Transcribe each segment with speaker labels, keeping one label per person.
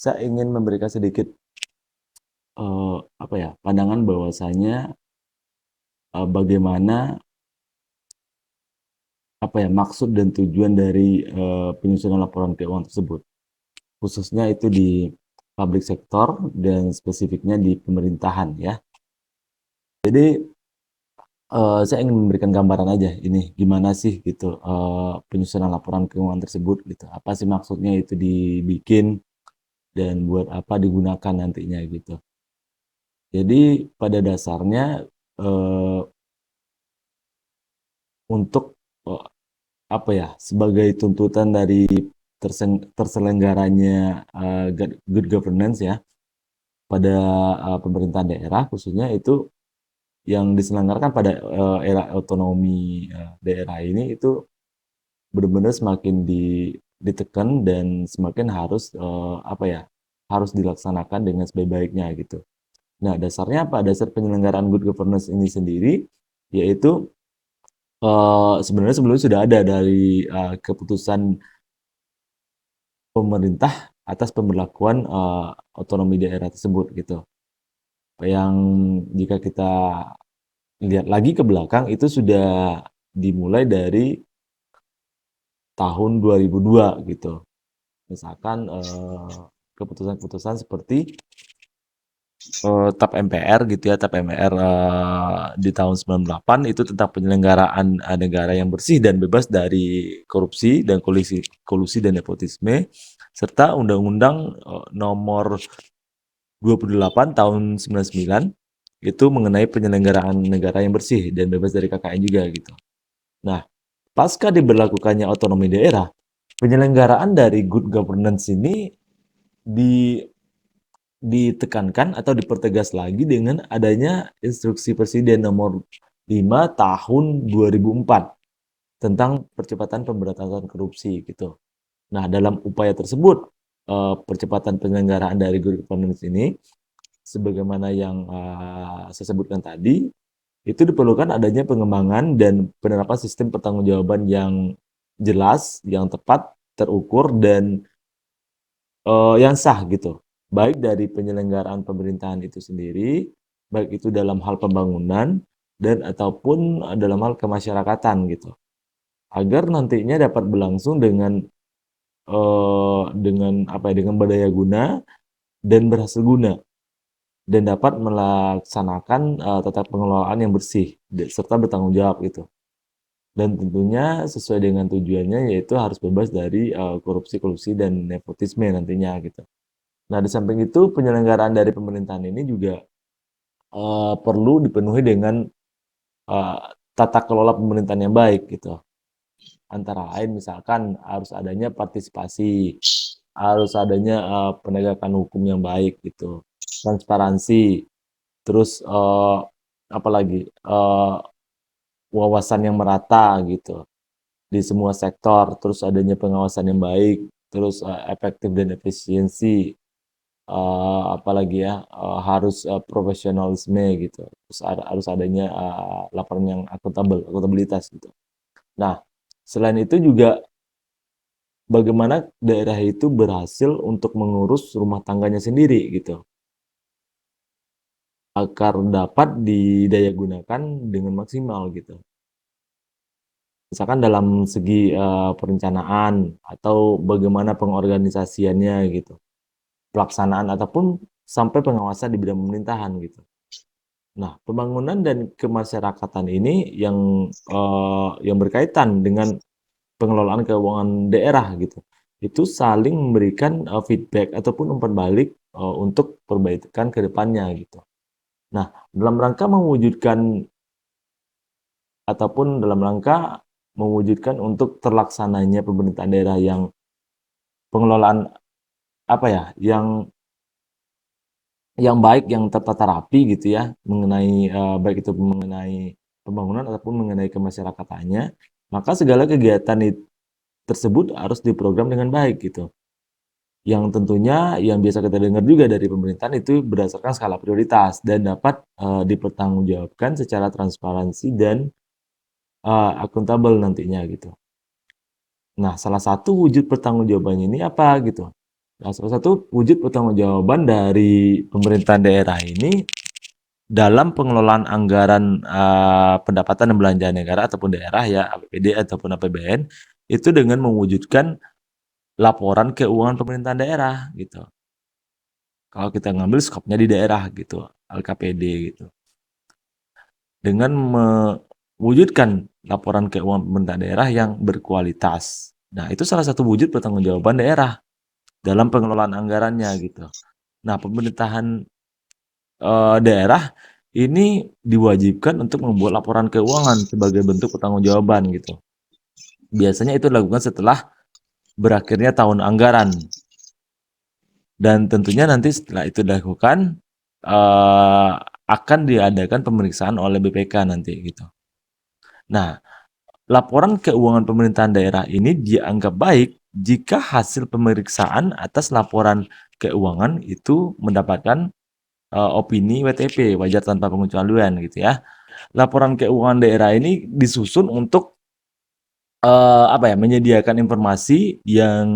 Speaker 1: saya ingin memberikan sedikit apa ya, pandangan bahwasanya bagaimana apa ya, maksud dan tujuan dari penyusunan laporan keuangan tersebut, khususnya itu di public sektor dan spesifiknya di pemerintahan ya. Jadi saya ingin memberikan gambaran aja ini gimana sih gitu penyusunan laporan keuangan tersebut gitu. Apa sih maksudnya itu dibikin dan buat apa digunakan nantinya gitu. Jadi pada dasarnya eh, untuk eh, apa ya, sebagai tuntutan dari terselenggaranya good governance ya pada pemerintahan daerah khususnya itu yang diselenggarakan pada era otonomi daerah ini itu benar-benar semakin ditekan dan semakin harus apa ya, harus dilaksanakan dengan sebaik-baiknya gitu. Nah, dasarnya apa? Dasar penyelenggaraan good governance ini sendiri yaitu sebenarnya sebelumnya sudah ada dari keputusan pemerintah atas pemberlakuan otonomi daerah tersebut gitu. Yang jika kita lihat lagi ke belakang itu sudah dimulai dari tahun 2002 gitu. Misalkan keputusan-keputusan seperti TAP MPR gitu ya, TAP MPR di tahun 98 itu tentang penyelenggaraan negara yang bersih dan bebas dari korupsi dan kolusi dan nepotisme, serta Undang-Undang nomor 28 tahun 99 itu mengenai penyelenggaraan negara yang bersih dan bebas dari KKN juga gitu. Nah, pasca diberlakukannya otonomi daerah, penyelenggaraan dari good governance ini di ditekankan atau dipertegas lagi dengan adanya Instruksi Presiden nomor 5 tahun 2004 tentang percepatan pemberantasan korupsi gitu. Nah, dalam upaya tersebut percepatan penyelenggaraan dari good governance ini sebagaimana yang saya sebutkan tadi, itu diperlukan adanya pengembangan dan penerapan sistem pertanggungjawaban yang jelas, yang tepat, terukur dan yang sah gitu. Baik dari penyelenggaraan pemerintahan itu sendiri, baik itu dalam hal pembangunan dan ataupun dalam hal kemasyarakatan gitu. Agar nantinya dapat berlangsung dengan apa ya, dengan berdaya guna dan berhasil guna dan dapat melaksanakan tata pengelolaan yang bersih serta bertanggung jawab gitu. Dan tentunya sesuai dengan tujuannya yaitu harus bebas dari korupsi-kolusi dan nepotisme nantinya gitu. Nah, di samping itu penyelenggaraan dari pemerintahan ini juga perlu dipenuhi dengan eh, tata kelola pemerintahan yang baik gitu. Antara lain misalkan harus adanya partisipasi, harus adanya penegakan hukum yang baik gitu, transparansi, terus apalagi wawasan yang merata gitu di semua sektor, terus adanya pengawasan yang baik, terus efektif dan efisiensi, apalagi ya, harus profesionalisme gitu, terus harus adanya laporan yang akuntabilitas gitu. Nah, selain itu juga bagaimana daerah itu berhasil untuk mengurus rumah tangganya sendiri gitu, agar dapat didayagunakan dengan maksimal gitu. Misalkan dalam segi perencanaan atau bagaimana pengorganisasiannya gitu, pelaksanaan ataupun sampai pengawasan di bidang pemerintahan gitu. Nah, pembangunan dan kemasyarakatan ini yang berkaitan dengan pengelolaan keuangan daerah gitu. Itu saling memberikan feedback ataupun umpan balik untuk perbaikan ke depannya gitu. Nah, dalam rangka mewujudkan ataupun dalam rangka mewujudkan untuk terlaksananya pemerintahan daerah yang pengelolaan apa ya, yang baik, yang tertata rapi gitu ya, mengenai baik itu mengenai pembangunan ataupun mengenai kemasyarakatannya, maka segala kegiatan tersebut harus diprogram dengan baik gitu. Yang tentunya yang biasa kita dengar juga dari pemerintahan itu berdasarkan skala prioritas dan dapat dipertanggungjawabkan secara transparansi dan akuntabel nantinya gitu. Nah, salah satu wujud pertanggungjawabannya ini apa gitu? Nah, salah satu wujud pertanggungjawaban dari pemerintahan daerah ini dalam pengelolaan anggaran pendapatan dan belanja negara ataupun daerah ya, APBD ataupun APBN, itu dengan mewujudkan laporan keuangan pemerintahan daerah gitu. Kalau kita ngambil skopnya di daerah gitu, LKPD gitu. Dengan mewujudkan laporan keuangan pemerintah daerah yang berkualitas. Nah, itu salah satu wujud pertanggungjawaban daerah dalam pengelolaan anggarannya gitu. Nah, pemerintahan daerah ini diwajibkan untuk membuat laporan keuangan sebagai bentuk pertanggungjawaban gitu. Biasanya itu dilakukan setelah berakhirnya tahun anggaran. Dan tentunya nanti setelah itu dilakukan akan diadakan pemeriksaan oleh BPK nanti gitu. Nah, laporan keuangan pemerintahan daerah ini dianggap baik jika hasil pemeriksaan atas laporan keuangan itu mendapatkan opini WTP, wajar tanpa pengecualian gitu ya. Laporan keuangan daerah ini disusun untuk menyediakan informasi yang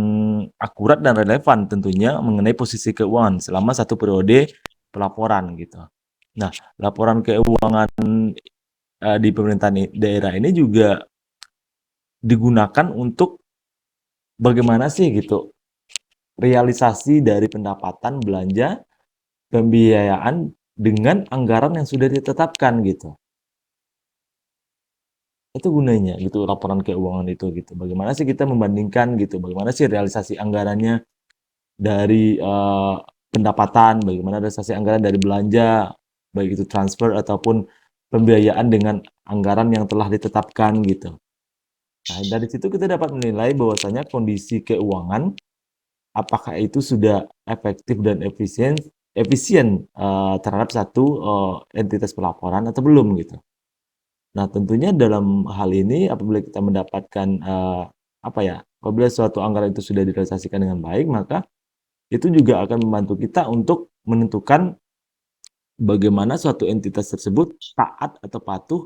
Speaker 1: akurat dan relevan tentunya mengenai posisi keuangan selama satu periode pelaporan gitu. Nah, laporan keuangan di pemerintahan daerah ini juga digunakan untuk bagaimana sih gitu realisasi dari pendapatan belanja pembiayaan dengan anggaran yang sudah ditetapkan gitu. Itu gunanya gitu laporan keuangan itu gitu. Bagaimana sih kita membandingkan gitu, bagaimana sih realisasi anggarannya dari pendapatan, bagaimana realisasi anggaran dari belanja, baik itu transfer ataupun pembiayaan dengan anggaran yang telah ditetapkan gitu. Nah, dari situ kita dapat menilai bahwasanya kondisi keuangan apakah itu sudah efektif dan efisien terhadap satu entitas pelaporan atau belum gitu. Nah, tentunya dalam hal ini apabila kita mendapatkan apabila suatu anggaran itu sudah direalisasikan dengan baik, maka itu juga akan membantu kita untuk menentukan bagaimana suatu entitas tersebut taat atau patuh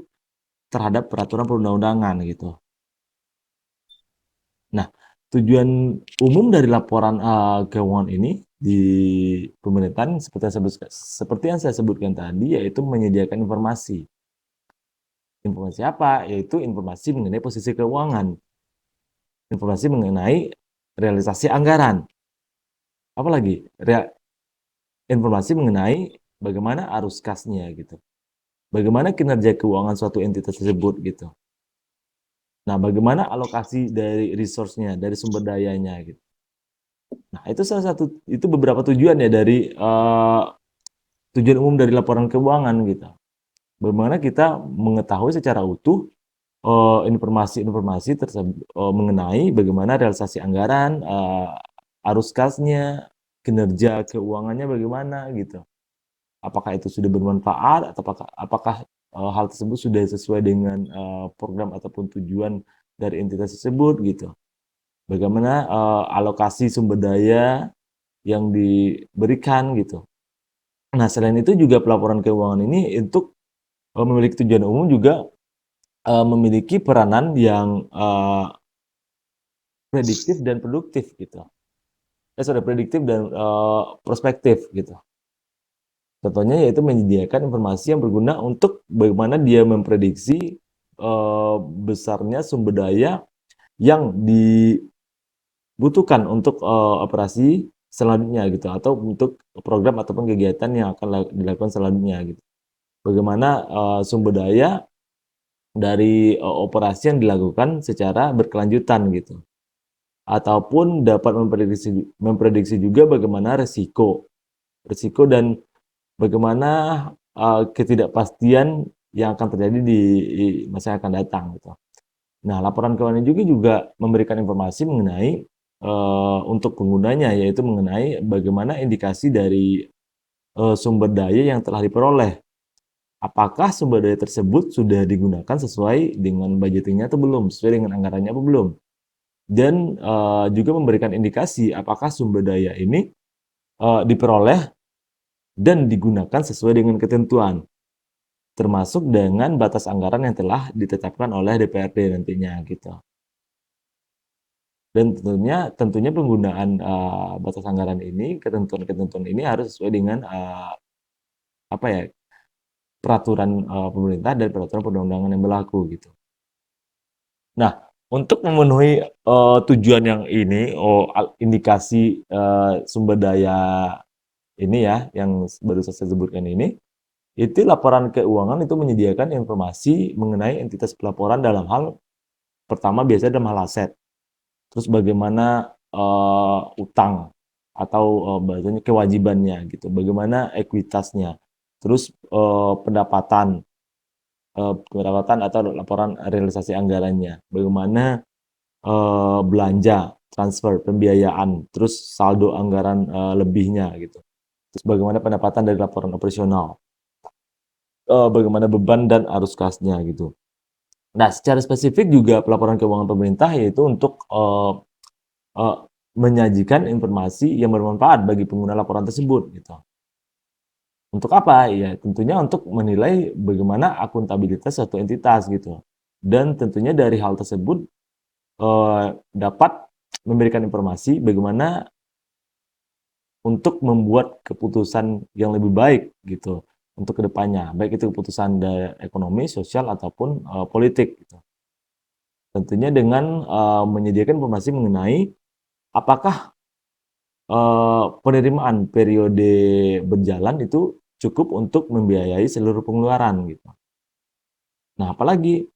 Speaker 1: terhadap peraturan perundang-undangan gitu. Nah, tujuan umum dari laporan keuangan ini di pemerintahan seperti yang saya sebutkan tadi, yaitu menyediakan informasi. Informasi apa? Yaitu informasi mengenai posisi keuangan, informasi mengenai realisasi anggaran, apalagi informasi mengenai bagaimana arus kasnya gitu, bagaimana kinerja keuangan suatu entitas tersebut gitu. Nah, bagaimana alokasi dari resource-nya, dari sumber dayanya gitu. Nah, itu itu beberapa tujuan ya dari tujuan umum dari laporan keuangan gitu. Bagaimana kita mengetahui secara utuh informasi-informasi tersebut mengenai bagaimana realisasi anggaran, arus kasnya, kinerja keuangannya bagaimana gitu. Apakah itu sudah bermanfaat atau apakah hal tersebut sudah sesuai dengan program ataupun tujuan dari entitas tersebut gitu. Bagaimana alokasi sumber daya yang diberikan gitu. Nah, selain itu juga pelaporan keuangan ini untuk memiliki tujuan umum juga memiliki peranan yang prediktif dan produktif gitu. Prediktif dan prospektif gitu. Contohnya yaitu menyediakan informasi yang berguna untuk bagaimana dia memprediksi besarnya sumber daya yang dibutuhkan untuk operasi selanjutnya gitu atau untuk program ataupun kegiatan yang akan dilakukan selanjutnya gitu. Bagaimana sumber daya dari operasi yang dilakukan secara berkelanjutan gitu. Ataupun dapat memprediksi juga bagaimana resiko dan bagaimana ketidakpastian yang akan terjadi di masa yang akan datang gitu. Nah, laporan keuangan juga memberikan informasi mengenai untuk penggunanya, yaitu mengenai bagaimana indikasi dari sumber daya yang telah diperoleh. Apakah sumber daya tersebut sudah digunakan sesuai dengan budgetingnya atau belum, sesuai dengan anggarannya atau belum. Dan juga memberikan indikasi apakah sumber daya ini diperoleh dan digunakan sesuai dengan ketentuan, termasuk dengan batas anggaran yang telah ditetapkan oleh DPRD nantinya gitu. Dan tentunya penggunaan, batas anggaran ini, ketentuan-ketentuan ini harus sesuai dengan, apa ya, peraturan, pemerintah dan peraturan perundang-undangan yang berlaku gitu. Nah, untuk memenuhi, tujuan yang ini, indikasi, sumber daya ini ya, yang baru saya sebutkan ini, itu laporan keuangan itu menyediakan informasi mengenai entitas pelaporan dalam hal pertama biasanya dalam hal aset, terus bagaimana, utang atau, bahasanya kewajibannya gitu, bagaimana ekuitasnya, terus, pendapatan atau laporan realisasi anggarannya, bagaimana, belanja, transfer, pembiayaan, terus saldo anggaran, lebihnya gitu. Terus bagaimana pendapatan dari laporan operasional, bagaimana beban dan arus kasnya gitu. Nah, secara spesifik juga pelaporan keuangan pemerintah yaitu untuk, eee, menyajikan informasi yang bermanfaat bagi pengguna laporan tersebut gitu. Untuk apa? Ya tentunya untuk menilai bagaimana akuntabilitas suatu entitas gitu. Dan tentunya dari hal tersebut, dapat memberikan informasi bagaimana untuk membuat keputusan yang lebih baik gitu untuk kedepannya, baik itu keputusan ekonomi, sosial, ataupun, politik gitu. Tentunya dengan, menyediakan informasi mengenai apakah, penerimaan periode berjalan itu cukup untuk membiayai seluruh pengeluaran gitu. Nah, apalagi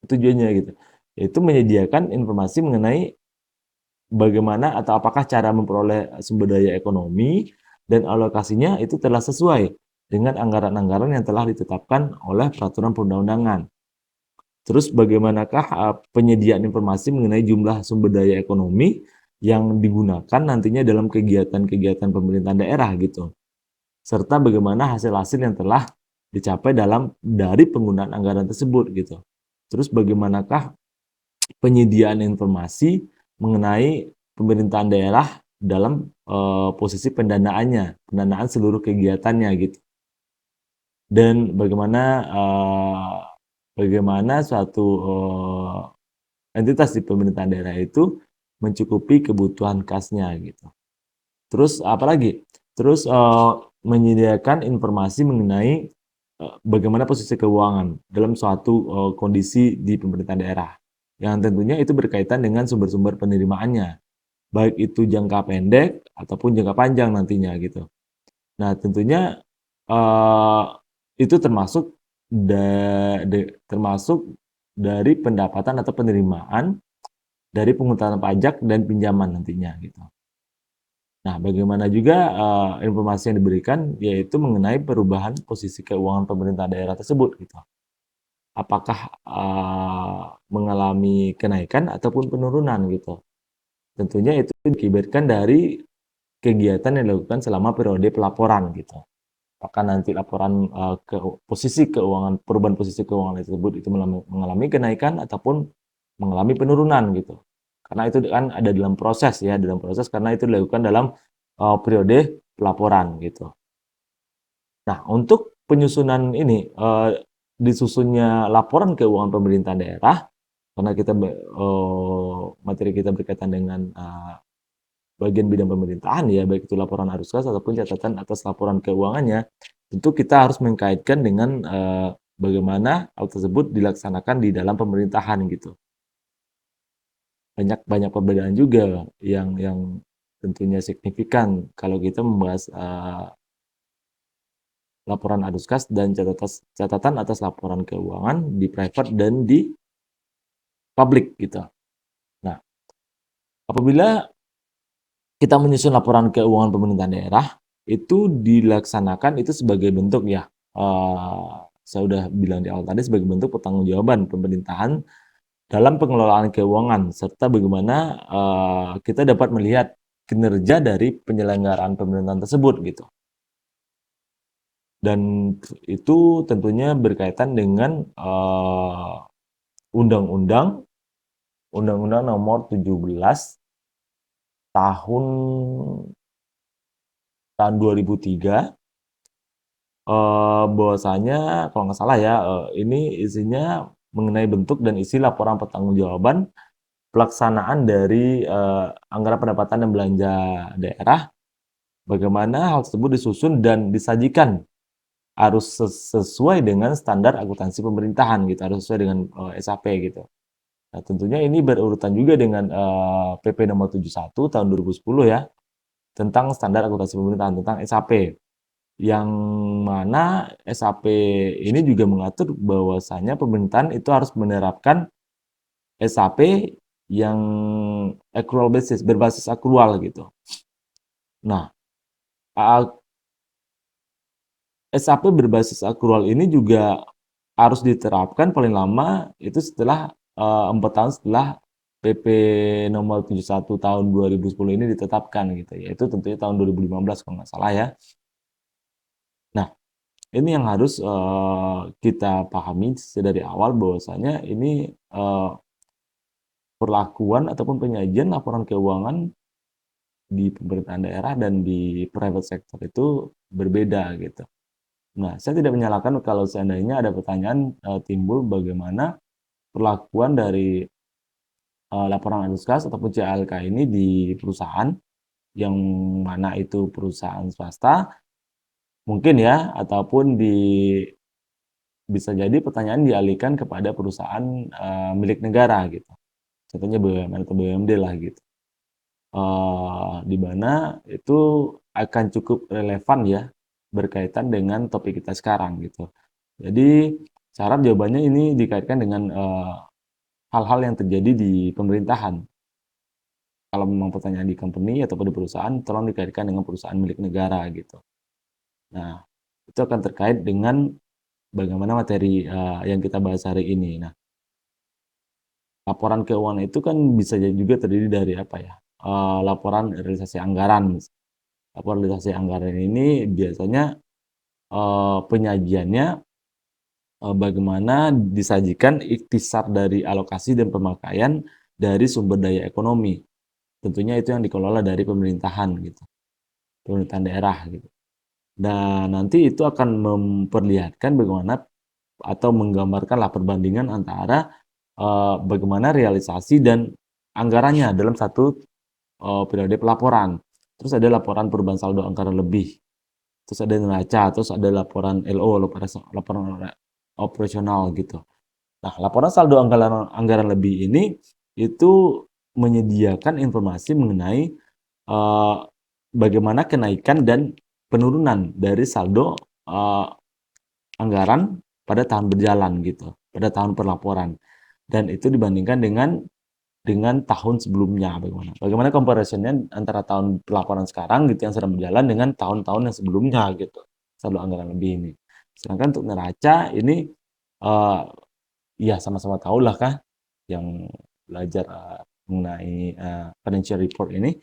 Speaker 1: tujuannya gitu, yaitu menyediakan informasi mengenai bagaimana atau apakah cara memperoleh sumber daya ekonomi dan alokasinya itu telah sesuai dengan anggaran-anggaran yang telah ditetapkan oleh peraturan perundang-undangan. Terus bagaimanakah, penyediaan informasi mengenai jumlah sumber daya ekonomi yang digunakan nantinya dalam kegiatan-kegiatan pemerintahan daerah gitu, serta bagaimana hasil-hasil yang telah dicapai dari penggunaan anggaran tersebut gitu. Terus bagaimanakah penyediaan informasi mengenai pemerintahan daerah dalam, posisi pendanaan seluruh kegiatannya gitu. Dan bagaimana suatu, entitas di pemerintahan daerah itu mencukupi kebutuhan kasnya gitu. Terus apalagi? Terus, menyediakan informasi mengenai, bagaimana posisi keuangan dalam suatu, kondisi di pemerintahan daerah, yang tentunya itu berkaitan dengan sumber-sumber penerimaannya, baik itu jangka pendek ataupun jangka panjang nantinya gitu. Nah tentunya, eee, itu termasuk dari pendapatan atau penerimaan dari penghutang pajak dan pinjaman nantinya gitu. Nah, bagaimana juga, informasi yang diberikan yaitu mengenai perubahan posisi keuangan pemerintah daerah tersebut gitu. Apakah, mengalami kenaikan ataupun penurunan gitu. Tentunya itu dikibatkan dari kegiatan yang dilakukan selama periode pelaporan gitu. Apakah nanti laporan, perubahan posisi keuangan tersebut itu mengalami kenaikan ataupun mengalami penurunan gitu. Karena itu kan ada dalam proses karena itu dilakukan dalam, periode pelaporan gitu. Nah, untuk penyusunan ini, disusunnya laporan keuangan pemerintah daerah, karena materi kita berkaitan dengan, bagian bidang pemerintahan ya, baik itu laporan arus kas ataupun catatan atas laporan keuangannya, tentu kita harus mengkaitkan dengan, bagaimana hal tersebut dilaksanakan di dalam pemerintahan gitu. Banyak banyak perbedaan juga yang tentunya signifikan kalau kita membahas, laporan arus kas dan catatan atas laporan keuangan di private dan di publik gitu. Nah, apabila kita menyusun laporan keuangan pemerintahan daerah, itu dilaksanakan itu sebagai bentuk ya, saya udah bilang di awal tadi sebagai bentuk pertanggungjawaban pemerintahan dalam pengelolaan keuangan serta bagaimana, kita dapat melihat kinerja dari penyelenggaraan pemerintahan tersebut gitu. Dan itu tentunya berkaitan dengan, undang-undang Undang-Undang Nomor 17 tahun tahun 2003, bahwasanya kalau nggak salah ya, ini isinya mengenai bentuk dan isi laporan pertanggungjawaban pelaksanaan dari anggaran pendapatan dan belanja daerah, bagaimana hal tersebut disusun dan disajikan harus sesuai dengan standar akuntansi pemerintahan gitu, harus sesuai dengan SAP gitu. Nah, tentunya ini berurutan juga dengan PP nomor 71 tahun 2010 ya, tentang standar akuntansi pemerintahan, tentang SAP. Yang mana SAP ini juga mengatur bahwasanya pemerintahan itu harus menerapkan SAP yang accrual basis, berbasis akrual gitu. Nah, SAP berbasis akrual ini juga harus diterapkan paling lama itu setelah 4 tahun setelah PP nomor 71 tahun 2010 ini ditetapkan gitu, yaitu tentunya tahun 2015 kalau nggak salah ya. Nah, ini yang harus kita pahami dari awal bahwasanya ini perlakuan ataupun penyajian laporan keuangan di pemerintahan daerah dan di private sector itu berbeda gitu. Nah, saya tidak menyalahkan kalau seandainya ada pertanyaan timbul bagaimana perlakuan dari laporan arus kas ataupun CLK ini di perusahaan yang mana itu perusahaan swasta mungkin ya, ataupun bisa jadi pertanyaan dialihkan kepada perusahaan milik negara gitu. Contohnya BUMN atau BUMD lah gitu. Di mana itu akan cukup relevan ya berkaitan dengan topik kita sekarang gitu. Jadi saya harap jawabannya ini dikaitkan dengan hal-hal yang terjadi di pemerintahan. Kalau memang pertanyaan di company ataupun di perusahaan, tolong dikaitkan dengan perusahaan milik negara gitu. Nah, itu akan terkait dengan bagaimana materi yang kita bahas hari ini. Nah, laporan keuangan itu kan bisa juga terdiri dari apa ya? Laporan realisasi anggaran. Laporan realisasi anggaran ini biasanya penyajiannya bagaimana disajikan ikhtisar dari alokasi dan pemakaian dari sumber daya ekonomi. Tentunya itu yang dikelola dari pemerintahan gitu, pemerintahan daerah gitu. Dan nanti itu akan memperlihatkan bagaimana atau menggambarkanlah perbandingan antara bagaimana realisasi dan anggarannya dalam satu periode pelaporan. Terus ada laporan perubahan saldo anggaran lebih, terus ada neraca, terus ada laporan LO, laporan operasional gitu. Nah, laporan saldo anggaran lebih ini itu menyediakan informasi mengenai eh, bagaimana kenaikan dan penurunan dari saldo anggaran pada tahun berjalan gitu, pada tahun perlaporan. Dan itu dibandingkan dengan tahun sebelumnya bagaimana? Bagaimana comparison-nya antara tahun pelaporan sekarang gitu yang sedang berjalan dengan tahun-tahun yang sebelumnya gitu, saldo anggaran lebih ini. Sedangkan untuk neraca ini eh, ya sama-sama tahu lah kan yang belajar mengenai financial report ini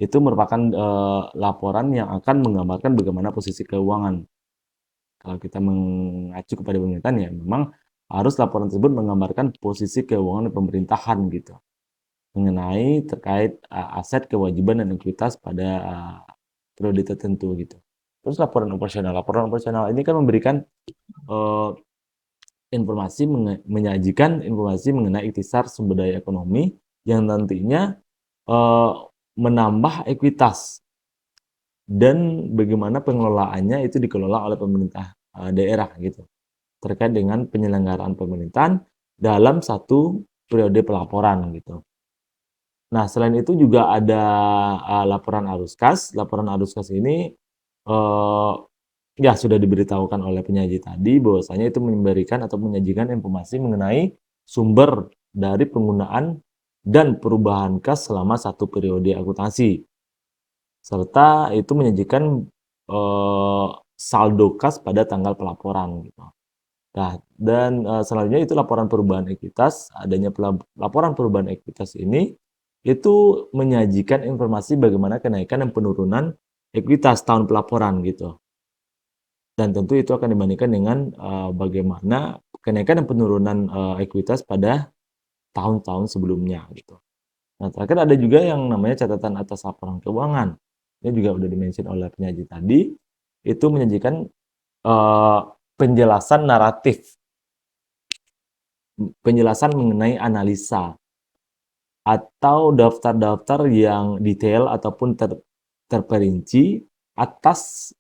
Speaker 1: itu merupakan laporan yang akan menggambarkan bagaimana posisi keuangan. Kalau kita mengacu kepada pemerintahan ya memang harus laporan tersebut menggambarkan posisi keuangan pemerintahan gitu mengenai terkait aset, kewajiban dan ekuitas pada periode tertentu gitu. Terus laporan operasional ini kan memberikan eh, informasi menyajikan informasi mengenai ikhtisar sumber daya ekonomi yang nantinya eh, menambah ekuitas dan bagaimana pengelolaannya itu dikelola oleh pemerintah daerah gitu terkait dengan penyelenggaraan pemerintahan dalam satu periode pelaporan gitu. Nah, selain itu juga ada laporan arus kas. Laporan arus kas ini eh, ya sudah diberitahukan oleh penyaji tadi bahwasanya itu memberikan atau menyajikan informasi mengenai sumber dari penggunaan dan perubahan kas selama satu periode akuntansi serta itu menyajikan saldo kas pada tanggal pelaporan gitu. Nah, dan selanjutnya itu laporan perubahan ekuitas. Adanya laporan perubahan ekuitas ini itu menyajikan informasi bagaimana kenaikan dan penurunan ekuitas tahun pelaporan gitu. Dan tentu itu akan dibandingkan dengan bagaimana kenaikan dan penurunan ekuitas pada tahun-tahun sebelumnya gitu. Nah, terakhir ada juga yang namanya catatan atas laporan keuangan. Ini juga sudah dimention oleh penyaji tadi. Itu menyajikan eh, penjelasan naratif, penjelasan mengenai analisa atau daftar-daftar yang detail ataupun terperinci atas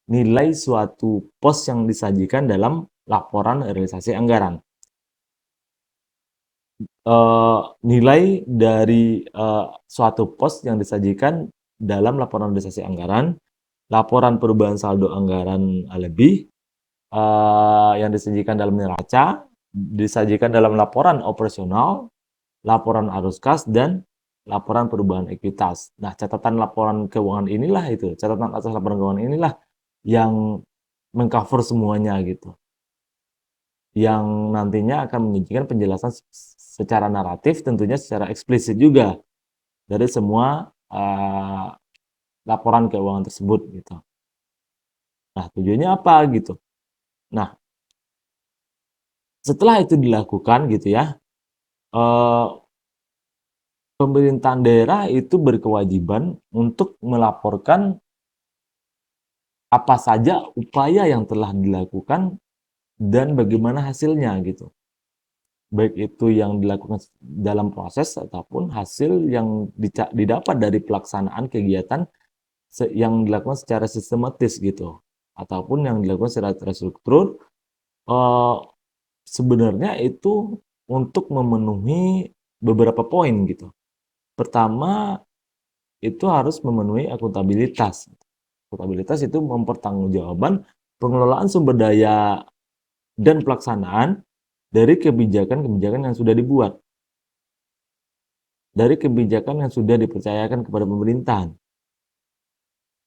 Speaker 1: nilai suatu pos yang disajikan dalam laporan realisasi anggaran. Nilai dari suatu pos yang disajikan dalam laporan realisasi anggaran, laporan perubahan saldo anggaran lebih yang disajikan dalam neraca, disajikan dalam laporan operasional, laporan arus kas, dan laporan perubahan ekuitas. Nah, catatan laporan keuangan inilah catatan atas laporan keuangan inilah yang mengcover semuanya gitu. Yang nantinya akan menyajikan penjelasan secara naratif, tentunya secara eksplisit juga dari semua laporan keuangan tersebut gitu. Nah, tujuannya apa gitu? Nah, setelah itu dilakukan gitu ya, pemerintahan daerah itu berkewajiban untuk melaporkan apa saja upaya yang telah dilakukan dan bagaimana hasilnya gitu. Baik itu yang dilakukan dalam proses ataupun hasil yang didapat dari pelaksanaan kegiatan yang dilakukan secara sistematis gitu. Ataupun yang dilakukan secara terstruktur, sebenarnya itu untuk memenuhi beberapa poin gitu. Pertama, itu harus memenuhi akuntabilitas. Akuntabilitas itu mempertanggungjawabkan pengelolaan sumber daya dan pelaksanaan dari kebijakan-kebijakan yang sudah dibuat, dari kebijakan yang sudah dipercayakan kepada pemerintahan.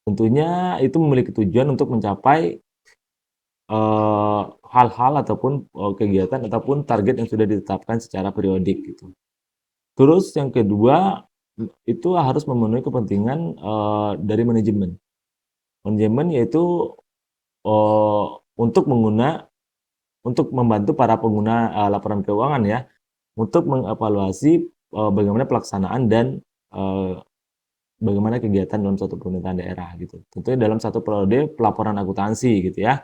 Speaker 1: Tentunya itu memiliki tujuan untuk mencapai hal-hal ataupun kegiatan ataupun target yang sudah ditetapkan secara periodik gitu. Terus yang kedua, itu harus memenuhi kepentingan dari manajemen. Manajemen yaitu untuk membantu para pengguna laporan keuangan ya, untuk mengevaluasi bagaimana pelaksanaan dan bagaimana kegiatan dalam suatu pemerintahan daerah gitu. Tentunya dalam satu periode pelaporan akuntansi gitu ya.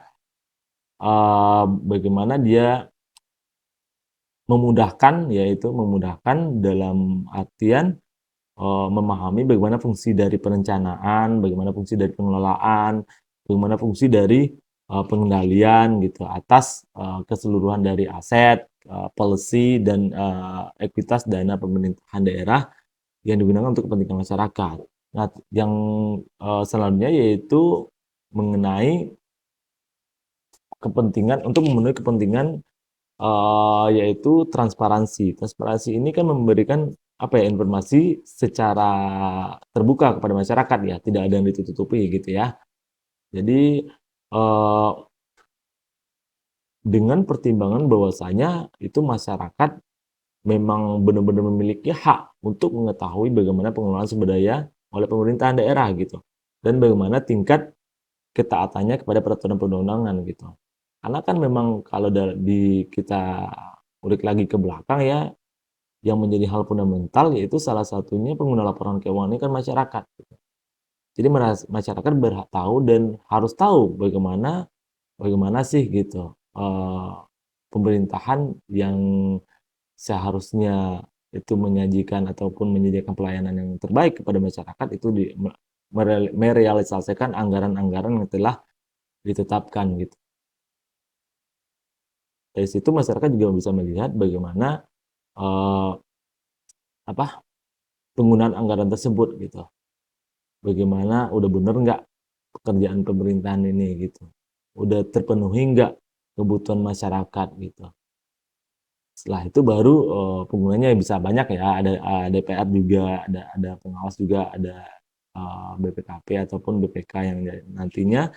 Speaker 1: Bagaimana dia memudahkan, yaitu memudahkan dalam artian memahami bagaimana fungsi dari perencanaan, bagaimana fungsi dari pengelolaan, bagaimana fungsi dari pengendalian gitu atas keseluruhan dari aset, policy dan ekuitas dana pemerintahan daerah yang digunakan untuk kepentingan masyarakat. Nah, yang selanjutnya yaitu mengenai kepentingan untuk memenuhi kepentingan yaitu transparansi. Transparansi ini kan memberikan apa ya, informasi secara terbuka kepada masyarakat ya, tidak ada yang ditutupi gitu ya. Jadi dengan pertimbangan bahwasanya itu masyarakat memang benar-benar memiliki hak untuk mengetahui bagaimana pengelolaan sumber daya oleh pemerintahan daerah gitu, dan bagaimana tingkat ketaatannya kepada peraturan perundang-undangan gitu. Karena kan memang kalau kita ulik lagi ke belakang ya, yang menjadi hal fundamental yaitu salah satunya pengguna laporan keuangan ini kan masyarakat gitu. Jadi masyarakat berhak tahu dan harus tahu bagaimana sih gitu pemerintahan yang seharusnya itu menyajikan ataupun menyediakan pelayanan yang terbaik kepada masyarakat itu merealisasikan anggaran-anggaran yang telah ditetapkan gitu. Dari situ masyarakat juga bisa melihat bagaimana penggunaan anggaran tersebut gitu. Bagaimana udah bener nggak pekerjaan pemerintahan ini gitu. Udah terpenuhi nggak kebutuhan masyarakat gitu. Setelah itu baru penggunanya bisa banyak ya, ada DPR juga, ada pengawas juga, ada BPKP ataupun BPK yang nantinya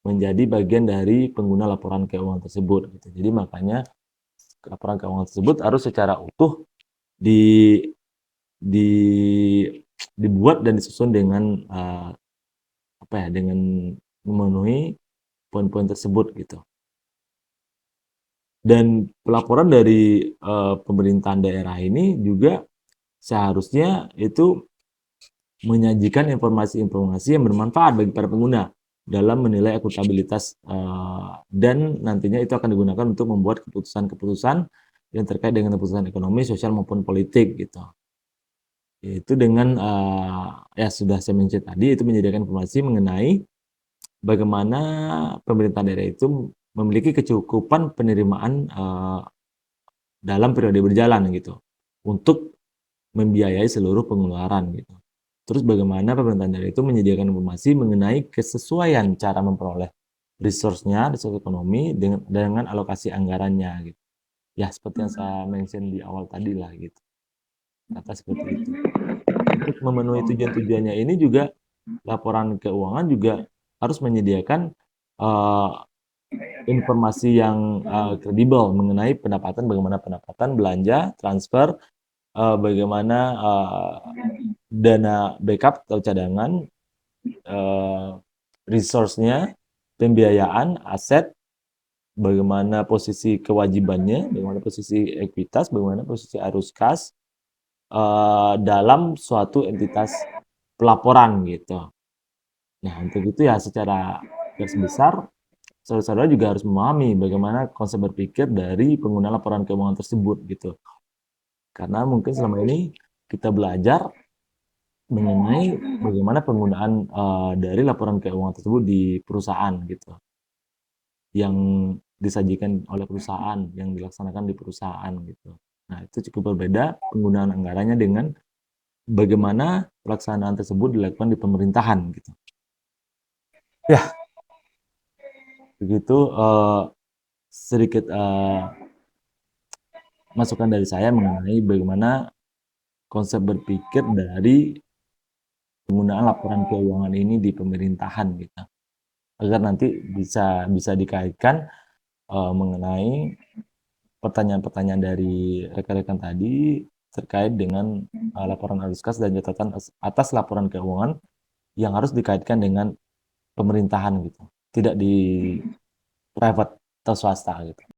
Speaker 1: menjadi bagian dari pengguna laporan keuangan tersebut gitu. Jadi makanya laporan keuangan tersebut harus secara utuh di dibuat dan disusun dengan dengan memenuhi poin-poin tersebut gitu. Dan pelaporan dari pemerintahan daerah ini juga seharusnya itu menyajikan informasi-informasi yang bermanfaat bagi para pengguna dalam menilai akuntabilitas dan nantinya itu akan digunakan untuk membuat keputusan-keputusan yang terkait dengan keputusan ekonomi, sosial maupun politik gitu. Yaitu dengan ya sudah saya mention tadi, itu menyediakan informasi mengenai bagaimana pemerintah daerah itu memiliki kecukupan penerimaan dalam periode berjalan gitu, untuk membiayai seluruh pengeluaran gitu. Terus bagaimana pemerintah daerah itu menyediakan informasi mengenai kesesuaian cara memperoleh resource-nya, resource ekonomi dengan alokasi anggarannya gitu. Ya seperti yang saya mention di awal tadi lah gitu, kata seperti itu. Untuk memenuhi tujuan-tujuannya ini juga laporan keuangan juga harus menyediakan uh, informasi yang kredibel mengenai pendapatan, bagaimana pendapatan, belanja, transfer, bagaimana dana backup atau cadangan, resource-nya, pembiayaan, aset, bagaimana posisi kewajibannya, bagaimana posisi ekuitas, bagaimana posisi arus kas dalam suatu entitas pelaporan gitu. Nah, untuk itu ya secara garis besar, saudara-saudara juga harus memahami bagaimana konsep berpikir dari pengguna laporan keuangan tersebut gitu. Karena mungkin selama ini kita belajar mengenai bagaimana penggunaan dari laporan keuangan tersebut di perusahaan gitu, yang disajikan oleh perusahaan, yang dilaksanakan di perusahaan gitu. Nah, itu cukup berbeda penggunaan anggarannya dengan bagaimana pelaksanaan tersebut dilakukan di pemerintahan gitu. Ya, begitu sedikit masukan dari saya mengenai bagaimana konsep berpikir dari penggunaan laporan keuangan ini di pemerintahan gitu. Agar nanti bisa bisa dikaitkan mengenai pertanyaan-pertanyaan dari rekan-rekan tadi terkait dengan laporan arus kas dan catatan atas laporan keuangan yang harus dikaitkan dengan pemerintahan gitu, tidak di private atau swasta gitu.